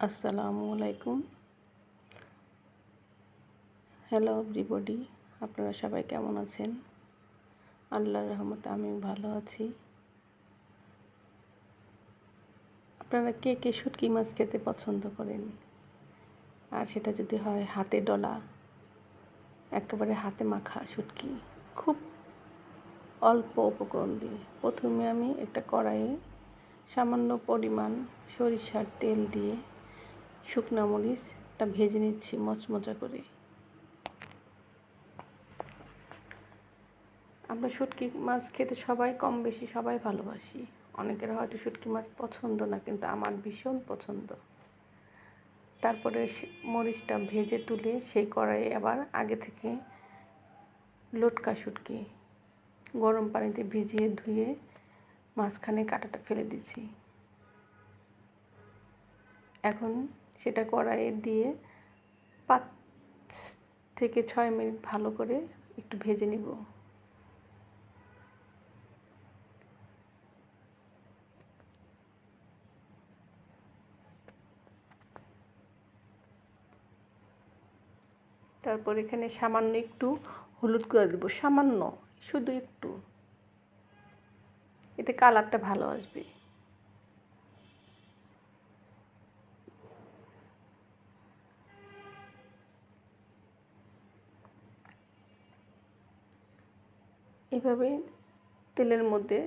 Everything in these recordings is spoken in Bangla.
আসসালামু আলাইকুম। হ্যালো এভরিবডি, আপনারা সবাই কেমন আছেন? আল্লাহর রহমতে আমি ভালো আছি। আপনারা কে কে শুটকি মাছ খেতে পছন্দ করেন? আর সেটা যদি হয় হাতে ডলা, একেবারে হাতে মাখা শুটকি, খুব অল্প উপকরণ দিয়ে। প্রথমে আমি একটা কড়াইয়ে সামান্য পরিমাণ সরিষার তেল দিয়ে শুকনো মরিচটা ভেজে নিচ্ছি মচমচা করে। আমরা শুটকি মাছ খেতে সবাই কম বেশি সবাই ভালোবাসি। অনেকের হয়তো শুটকি মাছ পছন্দ না, কিন্তু আমার ভীষণ পছন্দ। তারপরে মরিচটা ভেজে তুলে সেই কড়াইয়ে আবার আগে থেকে লটকা শুটকি গরম পানিতে ভিজিয়ে ধুয়ে মাঝখানে কাঁটাটা ফেলে দিয়েছি। এখন সেটা কড়াইয়ে দিয়ে 5 থেকে 6 মিনিট ভালো করে একটু ভেজে নিব। তারপর এখানে সামান্য একটু হলুদ গুঁড়া দেবো, সামান্য, শুধু একটু, এতে কালারটা ভালো আসবে। এভাবে তেলের মধ্যে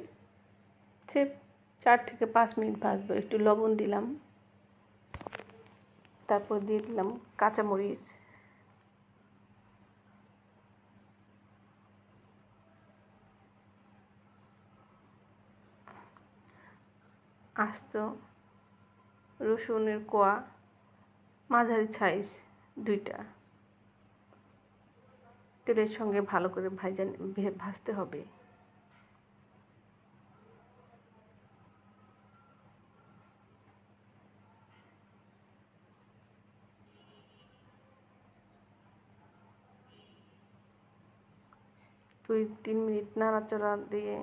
4 থেকে 5 মিনিট ভাজবো। একটু লবণ দিলাম, তারপর দিয়ে দিলাম কাঁচামরিচ, আস্ত রসুনের কোয়া মাঝারি সাইজ 2টা, তেলের সঙ্গে ভালো করে ভাজতে হবে। দুই 3 মিনিট নাড়াচাড়া দিয়ে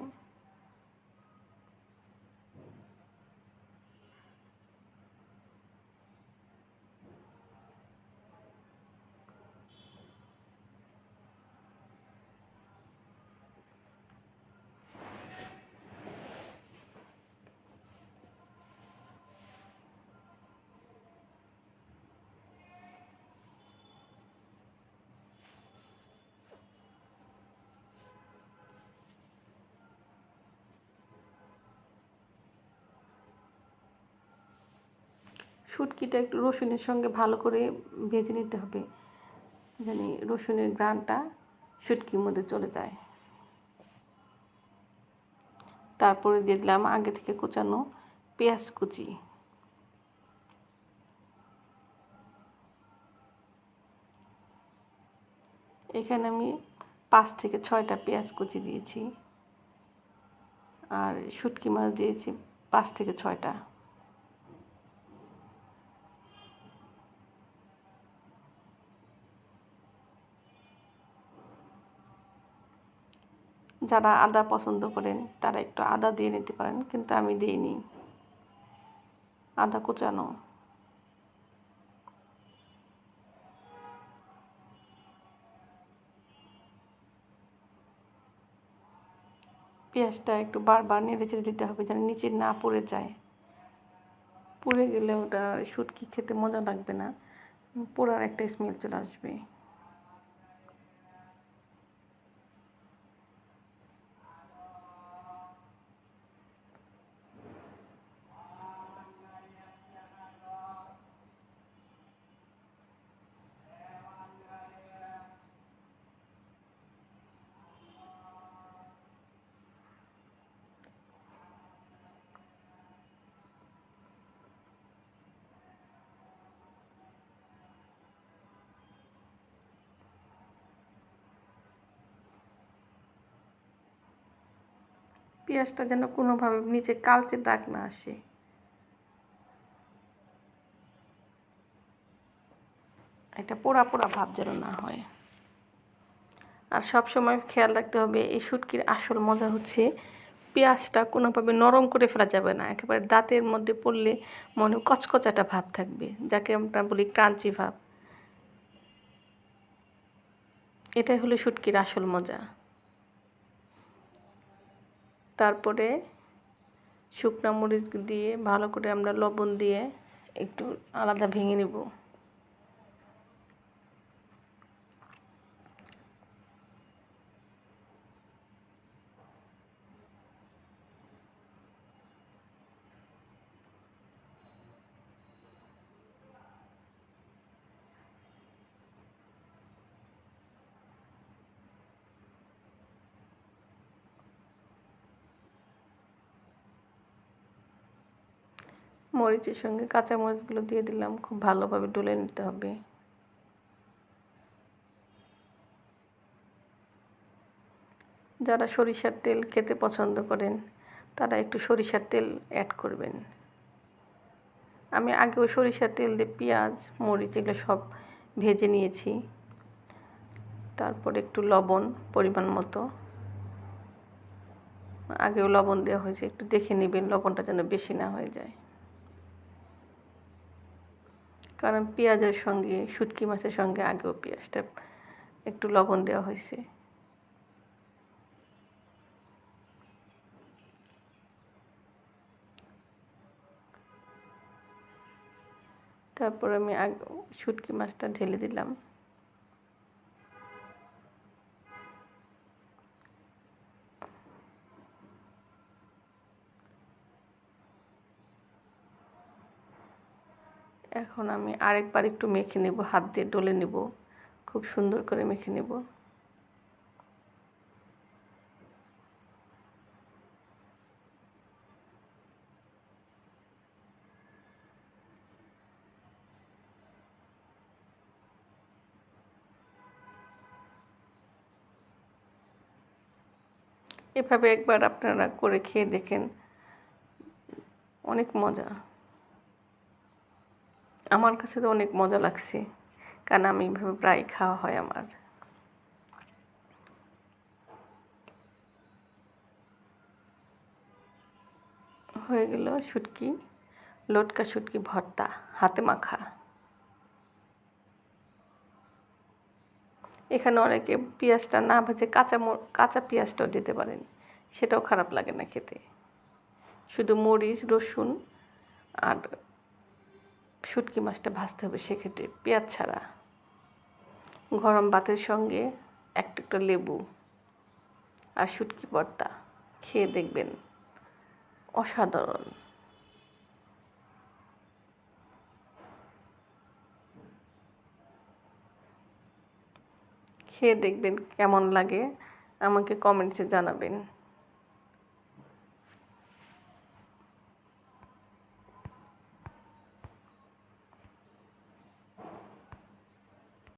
শুটকিটা একটু রসুনের সঙ্গে ভালো করে ভেজে নিতে হবে, যেন রসুনের ঘ্রাণটা শুটকির মধ্যে চলে যায়। তারপরে দিয়ে দিলাম আগে থেকে কুচানো পেঁয়াজ কুচি। এখানে আমি 5 থেকে 6টা পেঁয়াজ কুচি দিয়েছি, আর শুটকি মাছ দিয়েছি 5 থেকে 6টা। যারা আদা পছন্দ করেন তারা একটু আদা দিয়ে নিতে পারেন, কিন্তু আমি দিইনি আদা কুচানো। পেঁয়াজটা একটু বারবার নেড়েচেড়ে দিতে হবে যেন নিচে না পড়ে যায়। পুড়ে গেলে ওটা শুটকি খেতে মজা লাগবে না, পোড়ার একটা স্মেল চলে আসবে। পেঁয়াজটা যেন কোনোভাবে নিচে কালচে দাগ না আসে। এটা পোড়া পোড়া ভাব যেন না হয়। আর সব সময় খেয়াল রাখতে হবে, এই শুটকির আসল মজা হচ্ছে পেঁয়াজটা কোনোভাবে নরম করে ফেলা যাবে না, একেবারে দাঁতের মধ্যে পড়লে মনে কচকচাটা ভাব থাকবে, যাকে আমরা বলি ক্রাঞ্চি ভাব। এটাই হলো শুটকির আসল মজা। তারপরে শুকনা মরিচ দিয়ে ভালো করে আমরা লবণ দিয়ে একটু আলাদা ভেঙে নেব। মরিচের সঙ্গে কাঁচা মরিচগুলো দিয়ে দিলাম, খুব ভালোভাবে ডলে নিতে হবে। যারা সরিষার তেল খেতে পছন্দ করেন তারা একটু সরিষার তেল অ্যাড করবেন। আমি আগেও সরিষার তেল দিয়ে পেঁয়াজ মরিচ এগুলো সব ভেজে নিয়েছি। তারপর একটু লবণ পরিমাণ মতো, আগেও লবণ দেওয়া হয়েছে, একটু দেখে নেবেন লবণটা যেন বেশি না হয়ে যায়, কারণ পেঁয়াজের সঙ্গে শুটকি মাছের সঙ্গে আগেও পেঁয়াজটা একটু লবণ দেওয়া হয়েছে। তারপর আমি শুটকি মাছটা ঢেলে দিলাম। এখন আমি আরেকবার একটু মেখে নেব, হাত দিয়ে ডলে নেব, খুব সুন্দর করে মেখে নেব। এভাবে একবার আপনারা করে খেয়ে দেখেন, অনেক মজা। আমার কাছে তো অনেক মজা লাগছে, কারণ আমি এইভাবে প্রায় খাওয়া হয় আমার। হয়ে গেল শুটকি, লটকা শুটকি ভর্তা হাতে মাখা। এখানে অনেকে পেঁয়াজটা না ভেজে কাঁচা পেঁয়াজটাও দিতে পারেন, সেটাও খারাপ লাগে না খেতে। শুধু মরিচ রসুন আর শুটকি মাছটা ভাজতে হবে, সেক্ষেত্রে পেঁয়াজ ছাড়া। গরম ভাতের সঙ্গে একটা লেবু আর শুটকি ভর্তা খেয়ে দেখবেন, অসাধারণ। খেয়ে দেখবেন কেমন লাগে, আমাকে কমেন্টসে জানাবেন।